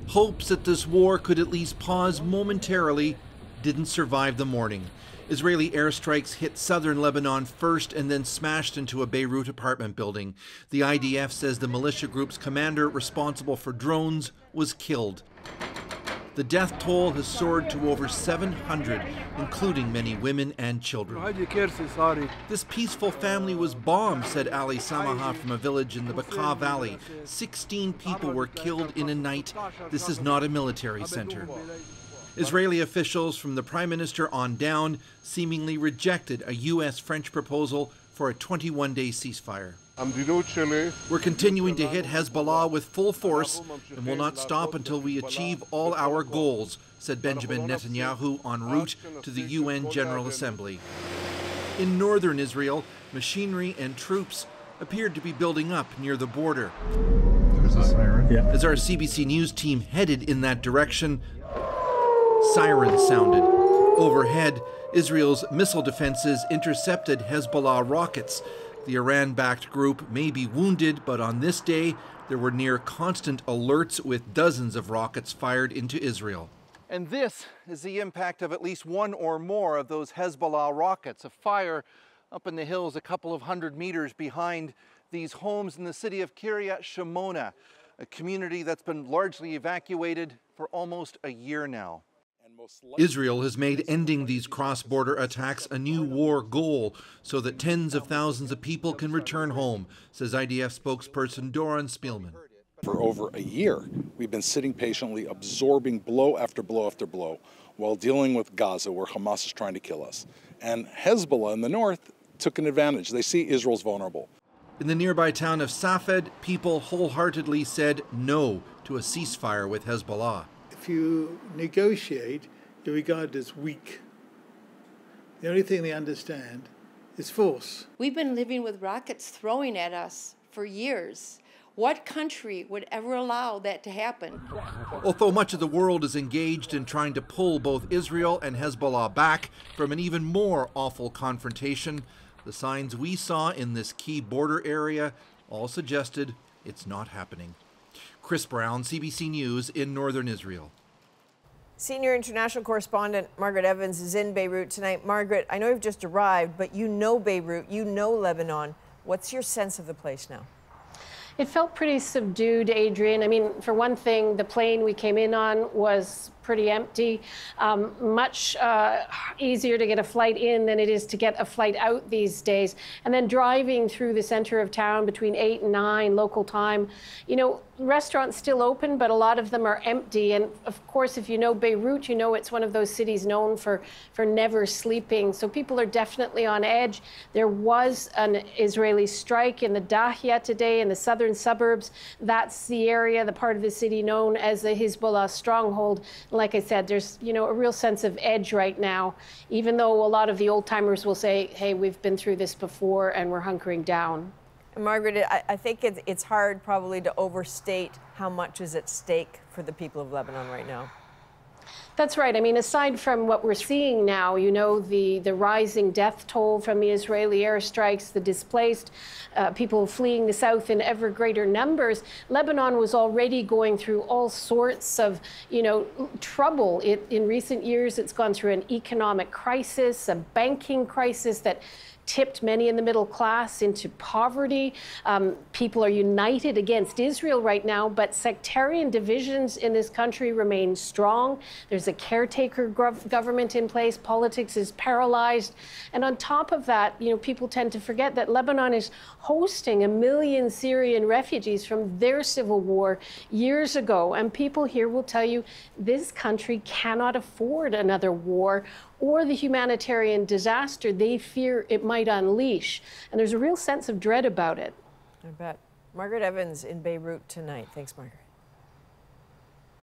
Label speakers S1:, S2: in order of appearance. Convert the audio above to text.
S1: Hopes that this war could at least pause momentarily didn't survive the morning. Israeli airstrikes hit southern Lebanon first and then smashed into a Beirut apartment building. The IDF says the militia group's commander responsible for drones was killed. The death toll has soared to over 700, including many women and children. This peaceful family was bombed, said Ali Samaha from a village in the Bekaa Valley. 16 people were killed in a night. This is not a military center. Israeli officials from the Prime Minister on down seemingly rejected a U.S.-French proposal for a 21-day ceasefire. We're continuing to hit Hezbollah with full force and will not stop until we achieve all our goals, said Benjamin Netanyahu en route to the UN General Assembly. In northern Israel, machinery and troops appeared to be building up near the border.
S2: There's a siren. Yeah.
S1: As our CBC News team headed in that direction, sirens sounded. Overhead, Israel's missile defenses intercepted Hezbollah rockets. The Iran-backed group may be wounded, but on this day, there were near constant alerts with dozens of rockets fired into Israel. And this is the impact of at least one or more of those Hezbollah rockets. A fire up in the hills a couple of hundred meters behind these homes in the city of Kiryat Shimona, a community that's been largely evacuated for almost a year now. Israel has made ending these cross-border attacks a new war goal so that tens of thousands of people can return home, says IDF spokesperson Doron Spielman.
S3: For over a year, we've been sitting patiently, absorbing blow after blow after blow, while dealing with Gaza, where Hamas is trying to kill us. And Hezbollah in the north took an advantage. They see Israel's vulnerable.
S1: In the nearby town of Safed, people wholeheartedly said no to a ceasefire with Hezbollah.
S4: If you negotiate, you're regarded as weak. The only thing they understand is force.
S5: We've been living with rockets throwing at us for years. What country would ever allow that to happen?
S1: Although much of the world is engaged in trying to pull both Israel and Hezbollah back from an even more awful confrontation, the signs we saw in this key border area all suggested it's not happening. Chris Brown, CBC News in northern Israel.
S6: Senior international correspondent Margaret Evans is in Beirut tonight. Margaret, I know you've just arrived, but you know Beirut, you know Lebanon. What's your sense of the place now?
S7: It felt pretty subdued, Adrienne. I mean, for one thing, the plane we came in on was pretty empty. Much easier to get a flight in than it is to get a flight out these days. And then driving through the center of town between 8 and 9 local time, you know, restaurants still open, but a lot of them are empty. And of course, if you know Beirut, you know it's one of those cities known for never sleeping. So people are definitely on edge. There was an Israeli strike in the Dahya today in the southern suburbs. That's the area, the part of the city known as the Hezbollah stronghold. Like I said, there's, you know, a real sense of edge right now, even though a lot of the old timers will say, hey, we've been through this before and we're hunkering down.
S6: Margaret, I think it's hard probably to overstate how much is at stake for the people of Lebanon right now.
S7: That's right. I mean, aside from what we're seeing now, you know, the rising death toll from the Israeli airstrikes, the displaced, people fleeing the south in ever greater numbers, Lebanon was already going through all sorts of, you know, trouble. In recent years, it's gone through an economic crisis, a banking crisis that tipped many in the middle class into poverty. People are united against Israel right now, but sectarian divisions in this country remain strong. There's a caretaker government in place. Politics is paralyzed. And on top of that, you know, people tend to forget that Lebanon is hosting 1 million Syrian refugees from their civil war years ago. And people here will tell you this country cannot afford another war or the humanitarian disaster they fear it might unleash. And there's a real sense of dread about it.
S6: I bet. Margaret Evans in Beirut tonight. Thanks, Margaret.